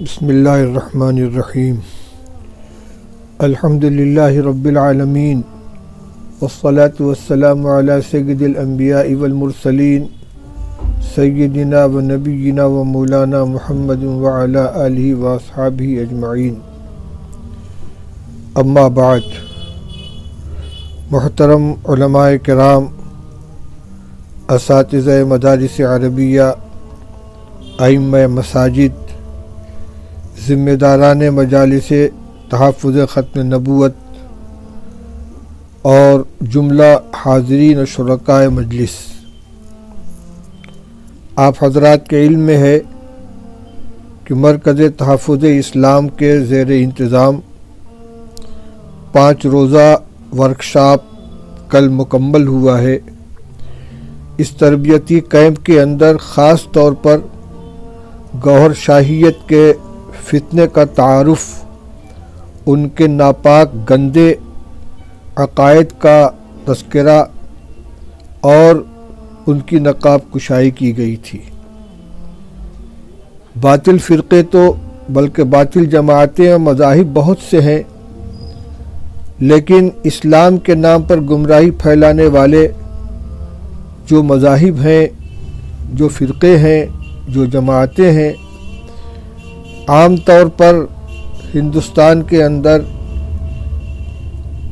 بسم اللہ الرحمن الرحیم الحمد للہ رب العالمین والصلاة والسلام علی سید الانبیاء والمرسلین سیدنا و نبینا و مولانا محمد وعلی آلہ و اصحابہ اجمعین اما بعد. محترم علماء کرام، اساتذہ مدارس عربیہ، ائمہ مساجد، ذمہ داران مجالس تحفظ ختم نبوت اور جملہ حاضرین و شرکاء مجلس، آپ حضرات کے علم میں ہے کہ مرکز تحفظ اسلام کے زیر انتظام 5 روزہ ورکشاپ کل مکمل ہوا ہے. اس تربیتی کیمپ کے اندر خاص طور پر گوہر شاہیت کے فتنے کا تعارف، ان کے ناپاک گندے عقائد کا تذکرہ اور ان کی نقاب کشائی کی گئی تھی. باطل فرقے تو بلکہ باطل جماعتیں اور مذاہب بہت سے ہیں، لیکن اسلام کے نام پر گمراہی پھیلانے والے جو مذاہب ہیں، جو فرقے ہیں، جو جماعتیں ہیں، عام طور پر ہندوستان کے اندر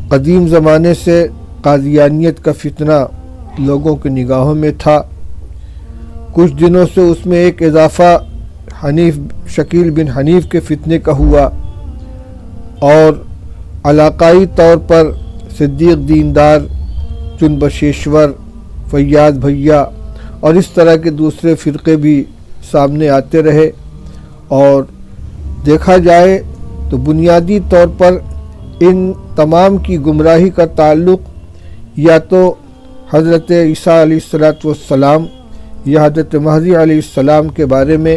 قدیم زمانے سے قادیانیت کا فتنہ لوگوں کی نگاہوں میں تھا. کچھ دنوں سے اس میں ایک اضافہ شکیل بن حنیف کے فتنے کا ہوا، اور علاقائی طور پر صدیق دیندار، چن بشیشور، فیاض بھیا اور اس طرح کے دوسرے فرقے بھی سامنے آتے رہے. اور دیکھا جائے تو بنیادی طور پر ان تمام کی گمراہی کا تعلق یا تو حضرت عیسیٰ علیہ السلام یا حضرت مہدی علیہ السلام کے بارے میں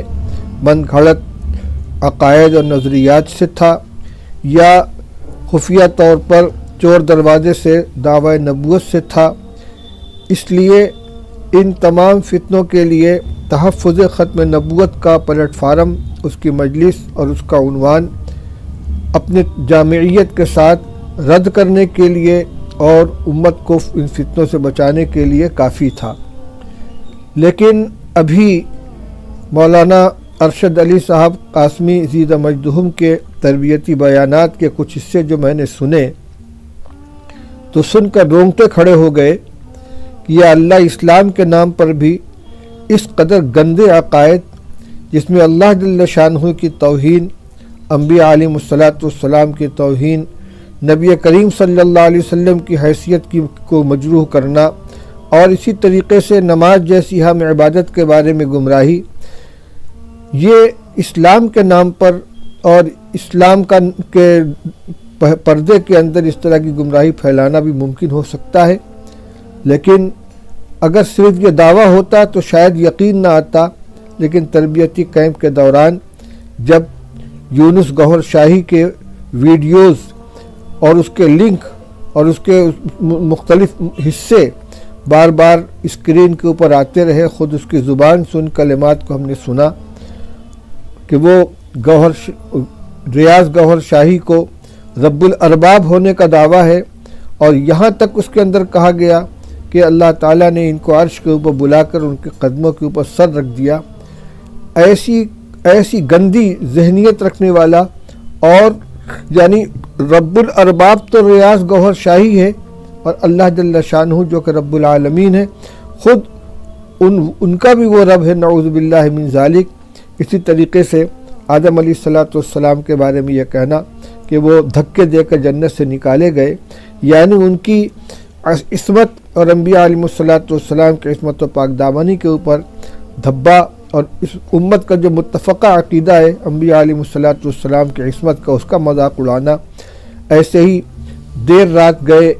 من گھڑت عقائد اور نظریات سے تھا، یا خفیہ طور پر چور دروازے سے دعوی نبوت سے تھا. اس لیے ان تمام فتنوں کے لیے تحفظ ختم نبوت کا پلیٹ فارم، اس کی مجلس اور اس کا عنوان اپنے جامعیت کے ساتھ رد کرنے کے لیے اور امت کو ان فتنوں سے بچانے کے لیے کافی تھا. لیکن ابھی مولانا ارشد علی صاحب قاسمی زیدہ مجدہم کے تربیتی بیانات کے کچھ حصے جو میں نے سنے تو سن کر رونگٹے کھڑے ہو گئے کہ یا اللہ، اسلام کے نام پر بھی اس قدر گندے عقائد، جس میں اللہ جل شانہ کی توہین، انبیاء علیہ السلام کی توہین، نبی کریم صلی اللہ علیہ وسلم کی حیثیت کو مجروح کرنا، اور اسی طریقے سے نماز جیسی اہم عبادت کے بارے میں گمراہی، یہ اسلام کے نام پر اور اسلام کے پردے کے اندر اس طرح کی گمراہی پھیلانا بھی ممکن ہو سکتا ہے. لیکن اگر صرف یہ دعویٰ ہوتا تو شاید یقین نہ آتا. لیکن تربیتی کیمپ کے دوران جب یونس گوہر شاہی کے ویڈیوز اور اس کے لنک اور اس کے مختلف حصے بار بار اسکرین کے اوپر آتے رہے، خود اس کی زبان سے ان کلمات کو ہم نے سنا کہ وہ ریاض گوہر شاہی کو رب الارباب ہونے کا دعویٰ ہے، اور یہاں تک اس کے اندر کہا گیا کہ اللہ تعالیٰ نے ان کو عرش کے اوپر بلا کر ان کے قدموں کے اوپر سر رکھ دیا. ایسی گندی ذہنیت رکھنے والا، اور یعنی رب الارباب تو ریاض گوہر شاہی ہے، اور اللہ جل شانہ جو کہ رب العالمین ہے، خود ان کا بھی وہ رب ہے، نعوذ باللہ من ذالک. اسی طریقے سے آدم علیہ السلام کے بارے میں یہ کہنا کہ وہ دھکے دے کر جنت سے نکالے گئے، یعنی ان کی عصمت اور انبیاء علیہ السلام کی عصمت و پاک دامنی کے اوپر دھبا، اور اس امت کا جو متفقہ عقیدہ ہے انبیاء علیہ السلام کی عصمت کا، اس کا مذاق اڑانا. ایسے ہی دیر رات گئے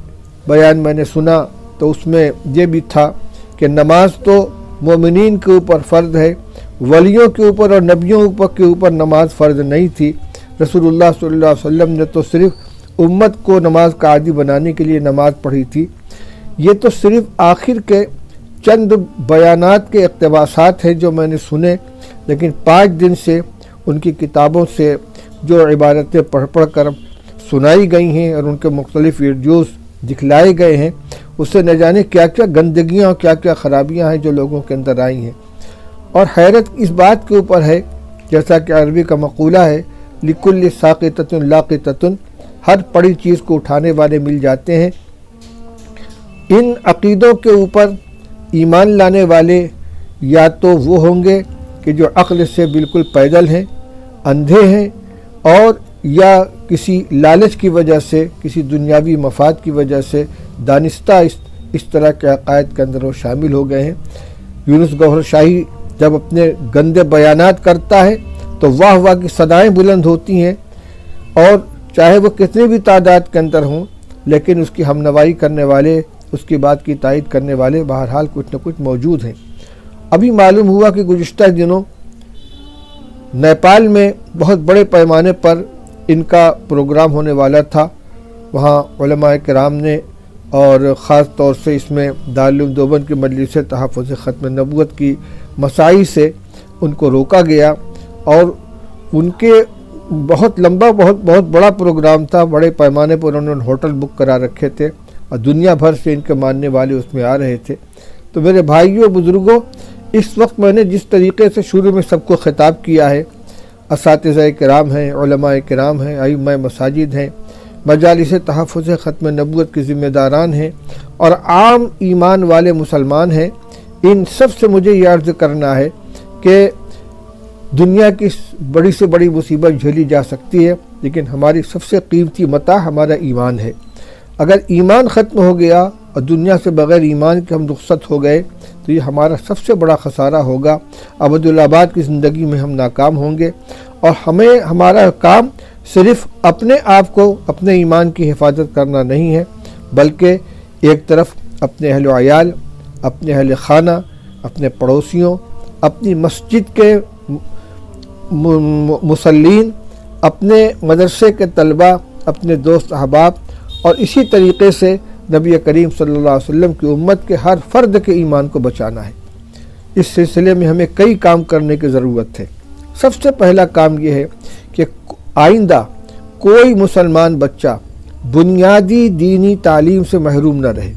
بیان میں نے سنا تو اس میں یہ بھی تھا کہ نماز تو مومنین کے اوپر فرض ہے، ولیوں کے اوپر اور نبیوں کے اوپر نماز فرض نہیں تھی. رسول اللہ صلی اللہ علیہ وسلم نے تو صرف امت کو نماز کا عادی بنانے کے لیے نماز پڑھی تھی. یہ تو صرف آخر کے چند بیانات کے اقتباسات ہیں جو میں نے سنے، لیکن 5 دن سے ان کی کتابوں سے جو عبارتیں پڑھ پڑھ کر سنائی گئی ہیں اور ان کے مختلف ویڈیوز دکھلائے گئے ہیں، اس سے نہ جانے کیا کیا گندگیاں اور کیا کیا خرابیاں ہیں جو لوگوں کے اندر آئی ہیں۔ اور حیرت اس بات کے اوپر ہے، جیسا کہ عربی کا مقولہ ہے لِكُلِّ سَاقِطَةٍ لَاقِطَةٌ، ہر پڑی چیز کو اٹھانے والے مل جاتے ہیں۔ ان عقیدوں کے اوپر ایمان لانے والے یا تو وہ ہوں گے کہ جو عقل سے بالکل پیدل ہیں، اندھے ہیں، اور یا کسی لالچ کی وجہ سے، کسی دنیاوی مفاد کی وجہ سے دانستہ اس طرح کے عقائد کے اندر وہ شامل ہو گئے ہیں۔ یونس گوہر شاہی جب اپنے گندے بیانات کرتا ہے تو واہ واہ کی صدائیں بلند ہوتی ہیں، اور چاہے وہ کتنی بھی تعداد کے اندر ہوں، لیکن اس کی ہمنوائی کرنے والے، اس کی بات کی تائید کرنے والے بہرحال کچھ نہ کچھ موجود ہیں۔ ابھی معلوم ہوا کہ گزشتہ دنوں نیپال میں بہت بڑے پیمانے پر ان کا پروگرام ہونے والا تھا۔ وہاں علماء کرام نے، اور خاص طور سے اس میں دارالعلوم دیوبند کی مجلس تحفظ ختم نبوت کی مساعی سے ان کو روکا گیا، اور ان کے بہت لمبا بہت بڑا پروگرام تھا۔ بڑے پیمانے پر انہوں نے ہوٹل بک کرا رکھے تھے اور دنیا بھر سے ان کے ماننے والے اس میں آ رہے تھے۔ تو میرے بھائیوں بزرگوں، اس وقت میں نے جس طریقے سے شروع میں سب کو خطاب کیا ہے، اساتذہ کرام ہیں، علماء کرام ہیں، ائمہ مساجد ہیں، مجالس تحفظ ختم نبوت کے ذمہ داران ہیں، اور عام ایمان والے مسلمان ہیں، ان سب سے مجھے یہ عرض کرنا ہے کہ دنیا کی بڑی سے بڑی مصیبت جھیلی جا سکتی ہے، لیکن ہماری سب سے قیمتی متاع ہمارا ایمان ہے۔ اگر ایمان ختم ہو گیا اور دنیا سے بغیر ایمان کے ہم رخصت ہو گئے تو یہ ہمارا سب سے بڑا خسارہ ہوگا۔ ابدالآباد کی زندگی میں ہم ناکام ہوں گے، اور ہمارا کام صرف اپنے آپ کو، اپنے ایمان کی حفاظت کرنا نہیں ہے، بلکہ ایک طرف اپنے اہل و عیال، اپنے اہل خانہ، اپنے پڑوسیوں، اپنی مسجد کے مصلین، اپنے مدرسے کے طلباء، اپنے دوست احباب، اور اسی طریقے سے نبی کریم صلی اللہ علیہ وسلم کی امت کے ہر فرد کے ایمان کو بچانا ہے۔ اس سلسلے میں ہمیں کئی کام کرنے کی ضرورت ہے۔ سب سے پہلا کام یہ ہے کہ آئندہ کوئی مسلمان بچہ بنیادی دینی تعلیم سے محروم نہ رہے،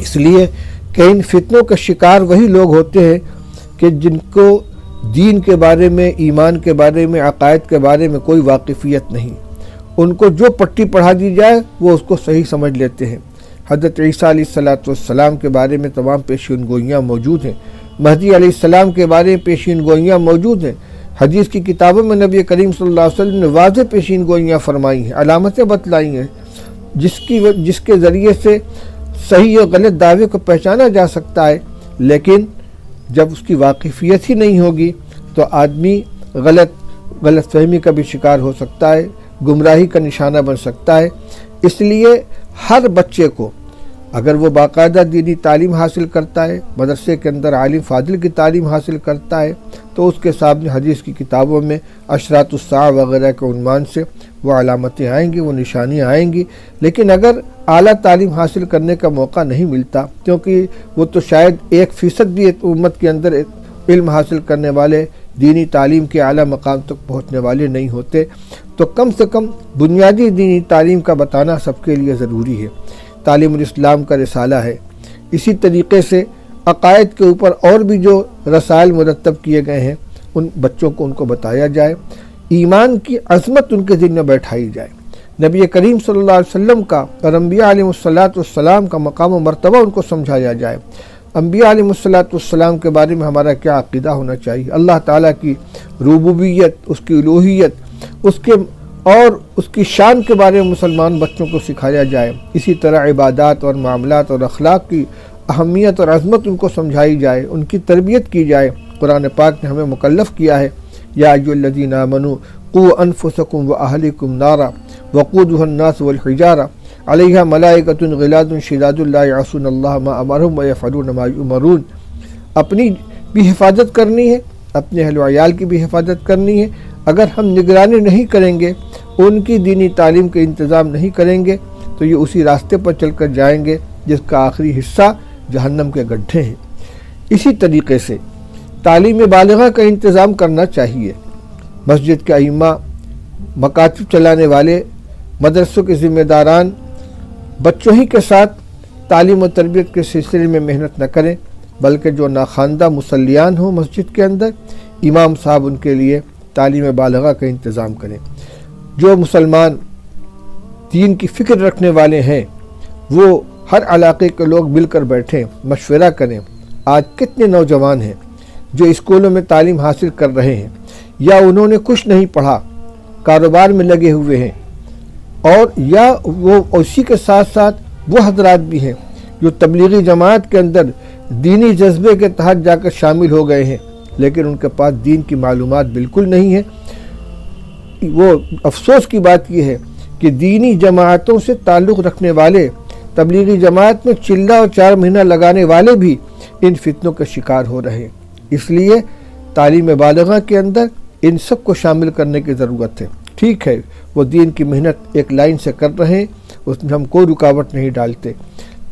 اس لیے کہ ان فتنوں کا شکار وہی لوگ ہوتے ہیں کہ جن کو دین کے بارے میں، ایمان کے بارے میں، عقائد کے بارے میں کوئی واقفیت نہیں۔ ان کو جو پٹی پڑھا دی جائے وہ اس کو صحیح سمجھ لیتے ہیں۔ حضرت عیسیٰ علیہ السلام کے بارے میں تمام پیشین گوئیاں موجود ہیں، مہدی علیہ السلام کے بارے میں پیشین گوئیاں موجود ہیں۔ حدیث کی کتابوں میں نبی کریم صلی اللہ علیہ وسلم نے واضح پیشین گوئیاں فرمائی ہیں، علامتیں بتلائی ہیں، جس کے ذریعے سے صحیح اور غلط دعوے کو پہچانا جا سکتا ہے۔ لیکن جب اس کی واقفیت ہی نہیں ہوگی تو آدمی غلط فہمی کا بھی شکار ہو سکتا ہے، گمراہی کا نشانہ بن سکتا ہے۔ اس لیے ہر بچے کو اگر وہ باقاعدہ دینی تعلیم حاصل کرتا ہے، مدرسے کے اندر عالم فاضل کی تعلیم حاصل کرتا ہے، تو اس کے سامنے حدیث کی کتابوں میں اشراط الساعہ وغیرہ کے عنوان سے وہ علامتیں آئیں گی، وہ نشانیاں آئیں گی۔ لیکن اگر اعلیٰ تعلیم حاصل کرنے کا موقع نہیں ملتا، کیونکہ وہ تو شاید 1% بھی امت کے اندر علم حاصل کرنے والے، دینی تعلیم کے اعلیٰ مقام تک پہنچنے والے نہیں ہوتے، تو کم سے کم بنیادی دینی تعلیم کا بتانا سب کے لیے ضروری ہے۔ تعلیم الاسلام کا رسالہ ہے۔ اسی طریقے سے عقائد کے اوپر اور بھی جو رسائل مرتب کیے گئے ہیں، ان بچوں کو ان کو بتایا جائے، ایمان کی عظمت ان کے دل میں بیٹھائی جائے، نبی کریم صلی اللہ علیہ وسلم کا اور انبیاء علیہ السلام کا مقام و مرتبہ ان کو سمجھایا جائے، انبیاء علیہ السلام کے بارے میں ہمارا کیا عقیدہ ہونا چاہیے، اللہ تعالیٰ کی ربوبیت، اس کی الوہیت، اس کی شان کے بارے میں مسلمان بچوں کو سکھایا جائے۔ اسی طرح عبادات اور معاملات اور اخلاق کی اہمیت اور عظمت ان کو سمجھائی جائے، ان کی تربیت کی جائے۔ قرآن پاک نے ہمیں مکلف کیا ہے، یا ایھا الذین آمنوا قوا انفسکم واہلیکم نارا وقودھا الناس والحجارہ علیہا ملائکۃ غلاظ شداد لا یعصون اللہ ما امرہم ویفعلون ما یؤمرون۔ اپنی بھی حفاظت کرنی ہے، اپنے اہل و عیال کی بھی حفاظت کرنی ہے۔ اگر ہم نگرانی نہیں کریں گے، ان کی دینی تعلیم کے انتظام نہیں کریں گے، تو یہ اسی راستے پر چل کر جائیں گے جس کا آخری حصہ جہنم کے گڈھے ہیں۔ اسی طریقے سے تعلیم بالغہ کا انتظام کرنا چاہیے۔ مسجد کے ائمہ، مکاتب چلانے والے، مدرسوں کے ذمہ داران بچوں ہی کے ساتھ تعلیم و تربیت کے سلسلے میں محنت نہ کریں، بلکہ جو ناخواندہ مصلیان ہوں مسجد کے اندر، امام صاحب ان کے لیے تعلیم بالغہ کا انتظام کریں۔ جو مسلمان دین کی فکر رکھنے والے ہیں وہ ہر علاقے کے لوگ مل کر بیٹھیں، مشورہ کریں۔ آج کتنے نوجوان ہیں جو اسکولوں میں تعلیم حاصل کر رہے ہیں، یا انہوں نے کچھ نہیں پڑھا، کاروبار میں لگے ہوئے ہیں، اور یا وہ اسی کے ساتھ ساتھ وہ حضرات بھی ہیں جو تبلیغی جماعت کے اندر دینی جذبے کے تحت جا کر شامل ہو گئے ہیں، لیکن ان کے پاس دین کی معلومات بالکل نہیں ہے۔ وہ افسوس کی بات یہ ہے کہ دینی جماعتوں سے تعلق رکھنے والے، تبلیغی جماعت میں چلہ اور 4 مہینہ لگانے والے بھی ان فتنوں کا شکار ہو رہے ہیں۔ اس لیے تعلیم بالغہ کے اندر ان سب کو شامل کرنے کی ضرورت ہے۔ ٹھیک ہے، وہ دین کی محنت ایک لائن سے کر رہے ہیں، اس میں ہم کوئی رکاوٹ نہیں ڈالتے،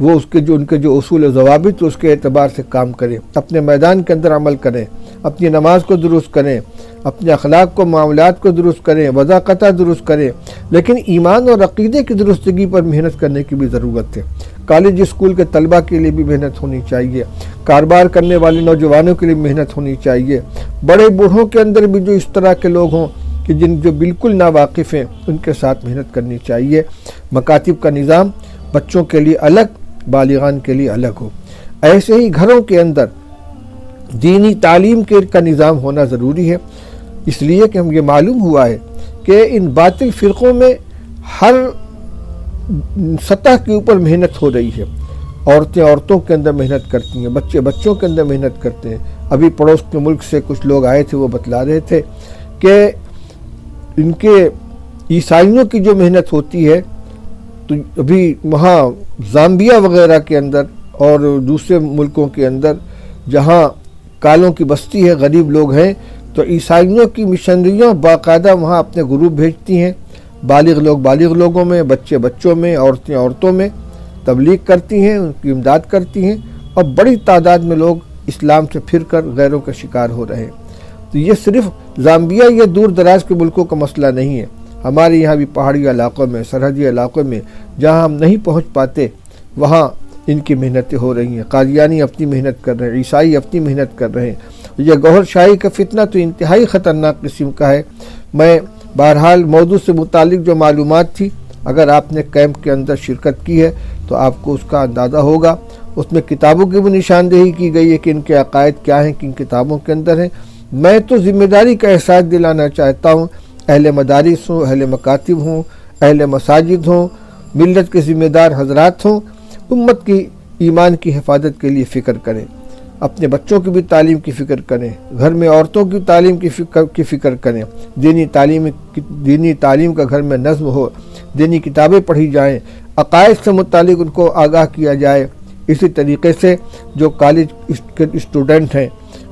وہ ان کے جو اصول و ضوابط اس کے اعتبار سے کام کریں، اپنے میدان کے اندر عمل کریں، اپنی نماز کو درست کریں، اپنے اخلاق کو، معاملات کو درست کریں، وضاقتہ درست کریں، لیکن ایمان اور عقیدے کی درستگی پر محنت کرنے کی بھی ضرورت ہے۔ کالج اسکول کے طلبہ کے لیے بھی محنت ہونی چاہیے، کاروبار کرنے والے نوجوانوں کے لیے محنت ہونی چاہیے، بڑے بوڑھوں کے اندر بھی جو اس طرح کے لوگ ہوں کہ جو بالکل ناواقف ہیں، ان کے ساتھ محنت کرنی چاہیے۔ مکاتب کا نظام بچوں کے لیے الگ، بالغان کے لیے الگ ہو۔ ایسے ہی گھروں کے اندر دینی تعلیم کا نظام ہونا ضروری ہے، اس لیے کہ ہم یہ معلوم ہوا ہے کہ ان باطل فرقوں میں ہر سطح کے اوپر محنت ہو رہی ہے۔ عورتوں کے اندر محنت کرتی ہیں، بچوں کے اندر محنت کرتے ہیں۔ ابھی پڑوس کے ملک سے کچھ لوگ آئے تھے، وہ بتلا رہے تھے کہ ان کے عیسائیوں کی جو محنت ہوتی ہے، تو ابھی وہاں زامبیا وغیرہ کے اندر اور دوسرے ملکوں کے اندر جہاں کالوں کی بستی ہے، غریب لوگ ہیں، تو عیسائیوں کی مشنریاں باقاعدہ وہاں اپنے گروپ بھیجتی ہیں، بالغ لوگوں میں، بچوں میں، عورتوں میں تبلیغ کرتی ہیں، ان کی امداد کرتی ہیں، اور بڑی تعداد میں لوگ اسلام سے پھر کر غیروں کا شکار ہو رہے ہیں۔ تو یہ صرف زامبیا یا دور دراز کے ملکوں کا مسئلہ نہیں ہے، ہمارے یہاں بھی پہاڑی علاقوں میں، سرحدی علاقوں میں جہاں ہم نہیں پہنچ پاتے، وہاں ان کی محنتیں ہو رہی ہیں۔ قادیانی اپنی محنت کر رہے ہیں، عیسائی اپنی محنت کر رہے ہیں۔ یہ گوہر شاہی کا فتنہ تو انتہائی خطرناک قسم کا ہے۔ میں بہرحال موضوع سے متعلق جو معلومات تھی، اگر آپ نے کیمپ کے اندر شرکت کی ہے تو آپ کو اس کا اندازہ ہوگا۔ اس میں کتابوں کی بھی نشاندہی کی گئی ہے کہ ان کے عقائد کیا ہیں، کن کتابوں کے اندر ہیں۔ میں تو ذمہ داری کا احساس دلانا چاہتا ہوں، اہل مدارس ہوں، اہل مکاتب ہوں، اہل مساجد ہوں، ملت کے ذمہ دار حضرات ہوں، امت کی ایمان کی حفاظت کے لیے فکر کریں، اپنے بچوں کی بھی تعلیم کی فکر کریں، گھر میں عورتوں کی تعلیم کی فکر کریں، دینی تعلیم کا گھر میں نظم ہو، دینی کتابیں پڑھی جائیں، عقائد سے متعلق ان کو آگاہ کیا جائے۔ اسی طریقے سے جو کالج کے اسٹوڈنٹ ہیں،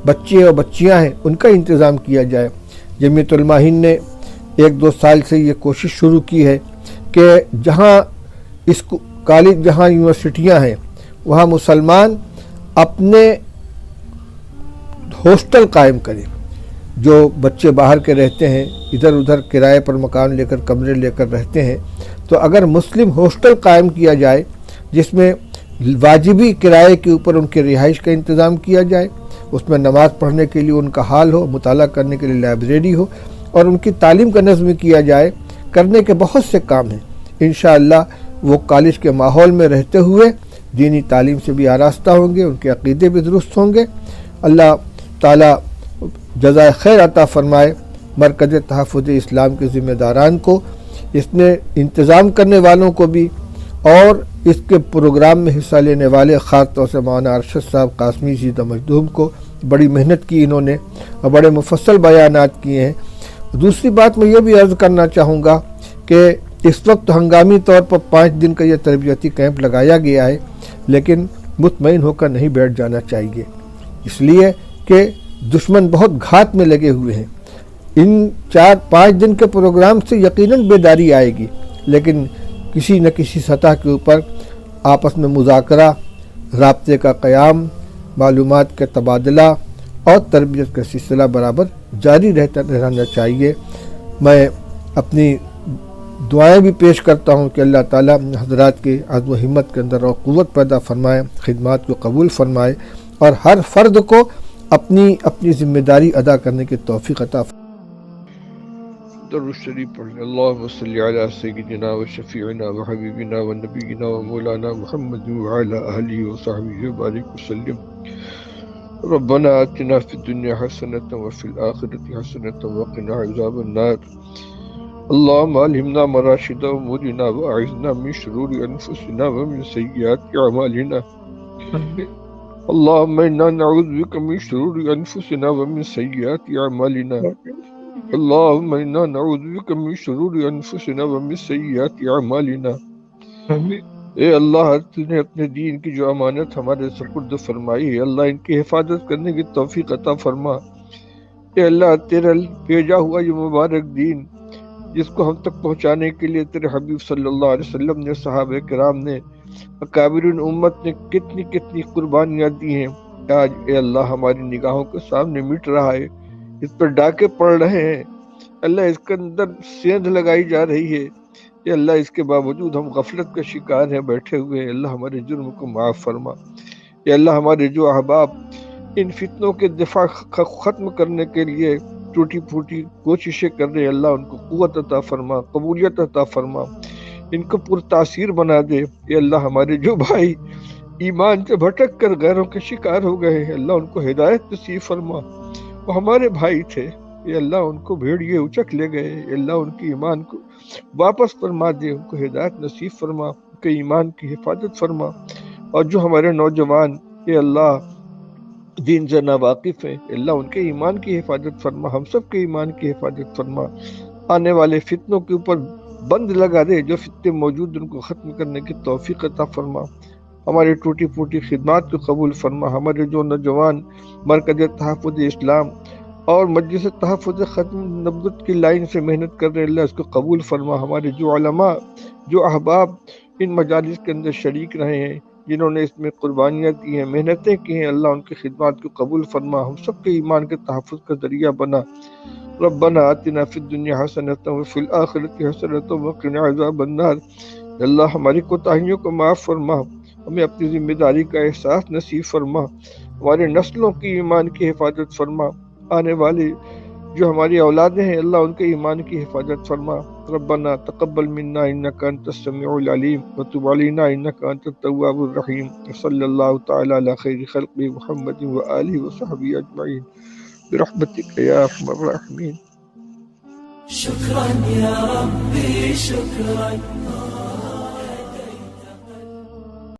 بچے اور بچیاں ہیں، ان کا انتظام کیا جائے۔ جمعیت علماء ہند نے 1-2 سال سے یہ کوشش شروع کی ہے کہ جہاں کالج، جہاں یونیورسٹیاں ہیں، وہاں مسلمان اپنے ہاسٹل قائم کریں۔ جو بچے باہر کے رہتے ہیں، ادھر ادھر کرائے پر مکان لے کر، کمرے لے کر رہتے ہیں، تو اگر مسلم ہاسٹل قائم کیا جائے جس میں واجبی کرائے کے اوپر ان کی رہائش کا انتظام کیا جائے، اس میں نماز پڑھنے کے لیے ان کا حال ہو، مطالعہ کرنے کے لیے لائبریری ہو، اور ان کی تعلیم کا نظم کیا جائے، کرنے کے بہت سے کام ہیں۔ انشاءاللہ وہ کالج کے ماحول میں رہتے ہوئے دینی تعلیم سے بھی آراستہ ہوں گے، ان کے عقیدے بھی درست ہوں گے۔ اللہ تعالیٰ جزائے خیر عطا فرمائے مرکز تحفظ اسلام کے ذمہ داران کو، اس نے انتظام کرنے والوں کو بھی، اور اس کے پروگرام میں حصہ لینے والے خاص طور سے مولانا ارشد صاحب قاسمی زیدہ مجدوم کو۔ بڑی محنت کی انہوں نے اور بڑے مفصل بیانات کیے ہیں۔ دوسری بات میں یہ بھی عرض کرنا چاہوں گا کہ اس وقت ہنگامی طور پر 5 دن کا یہ تربیتی کیمپ لگایا گیا ہے، لیکن مطمئن ہو کر نہیں بیٹھ جانا چاہیے، اس لیے کہ دشمن بہت گھات میں لگے ہوئے ہیں۔ ان 4-5 دن کے پروگرام سے یقیناً بیداری آئے گی، لیکن کسی نہ کسی سطح کے اوپر آپس میں مذاکرہ، رابطے کا قیام، معلومات کا تبادلہ، اور تربیت کا سلسلہ برابر جاری رہنا چاہیے۔ میں اپنی دعائیں بھی پیش کرتا ہوں کہ اللہ تعالیٰ حضرات کے عزم و ہمت کے اندر اور قوت پیدا فرمائے، خدمات کو قبول فرمائے اور ہر فرد کو اپنی ذمہ داری ادا کرنے کی توفیق عطا فرمائے۔ درود شریف پڑھیں۔ اللہم صلی علی سیدنا و شفیعنا و حبیبنا و نبینا و مولانا محمد وعلی آلہ و صحبہ وبارک وسلم۔ ربنا آتنا فی الدنیا حسنۃ وفی الآخرۃ حسنۃ وقنا عذاب النار۔ اللهم ألهمنا مراشد أمورنا وأعذنا من شرور أنفسنا ومن سيئات أعمالنا۔ اللهم إنا نعوذ بك من شرور أنفسنا ومن سيئات أعمالنا۔ اللهم إنا نعوذ بك من شرور أنفسنا ومن سيئات أعمالنا۔ اے اللہ، تو نے اپنے دین کی جو امانت ہمارے سپرد فرمائی ہے، اللہ ان کی حفاظت کرنے کی توفیق عطا فرما۔ اے اللہ، تیرا بھیجا ہوا یہ مبارک دین جس کو ہم تک پہنچانے کے لیے تیرے حبیب صلی اللہ علیہ وسلم نے، صحابہ کرام نے، اکابرین امت نے کتنی قربانیاں دی ہیں، آج اے اللہ ہماری نگاہوں کے سامنے مٹ رہا ہے، اس پر ڈاکے پڑ رہے ہیں، اللہ اس کے اندر سیندھ لگائی جا رہی ہے، اے اللہ اس کے باوجود ہم غفلت کا شکار ہیں، بیٹھے ہوئے ہیں، اللہ ہمارے جرم کو معاف فرما۔ اے اللہ ہمارے جو احباب ان فتنوں کے دفاع ختم کرنے کے لیے ٹوٹی پھوٹی کوششیں کر رہے ہیں، اللہ ان کو قوت عطا فرما، قبولیت عطا فرما، ان کو پر تاثیر بنا دے۔ اے اللہ ہمارے جو بھائی ایمان سے بھٹک کر غیروں کے شکار ہو گئے ہیں، اللہ ان کو ہدایت نصیب فرما۔ وہ ہمارے بھائی تھے، اے اللہ ان کو بھیڑیے اچک لے گئے، اے اللہ ان کی ایمان کو واپس فرما دے، ان کو ہدایت نصیب فرما، ان کے ایمان کی حفاظت فرما۔ اور جو ہمارے نوجوان اے اللہ دین سے ناواقف ہیں، اللہ ان کے ایمان کی حفاظت فرما، ہم سب کے ایمان کی حفاظت فرما۔ آنے والے فتنوں کے اوپر بند لگا دے، جو فتنے موجود ان کو ختم کرنے کی توفیق عطا فرما۔ ہماری ٹوٹی پھوٹی خدمات کو قبول فرما۔ ہمارے جو نوجوان مرکز تحفظ اسلام اور مجلس تحفظ ختم نبوت کی لائن سے محنت کر رہے ہیں، اللہ اس کو قبول فرما۔ ہمارے جو علماء، جو احباب ان مجالس کے اندر شریک رہے ہیں، جنہوں نے اس میں قربانیاں دی ہیں، محنتیں کی ہیں، اللہ ان کی خدمات کو قبول فرما، ہم سب کے ایمان کے تحفظ کا ذریعہ بنا۔ ربنا آتنا فی الدنیا حسنۃ وفی الآخرۃ حسنۃ وقنا عذاب النار۔ اللہ ہماری کوتاہیوں کو معاف فرما، ہمیں اپنی ذمہ داری کا احساس نصیب فرما، ہمارے نسلوں کی ایمان کی حفاظت فرما، آنے والی جو ہماری اولادیں ہیں اللہ ان کے ایمان کی حفاظت فرما۔ ربنا تقبل منا انک انت السمیع العلیم وتب علینا انک انت التواب الرحیم۔ صلی اللہ تعالی علی خیر خلق محمد وآلہ وصحبہ اجمعین برحمتک یا ارحم الراحمین۔ شکرا یا ربی شکرا۔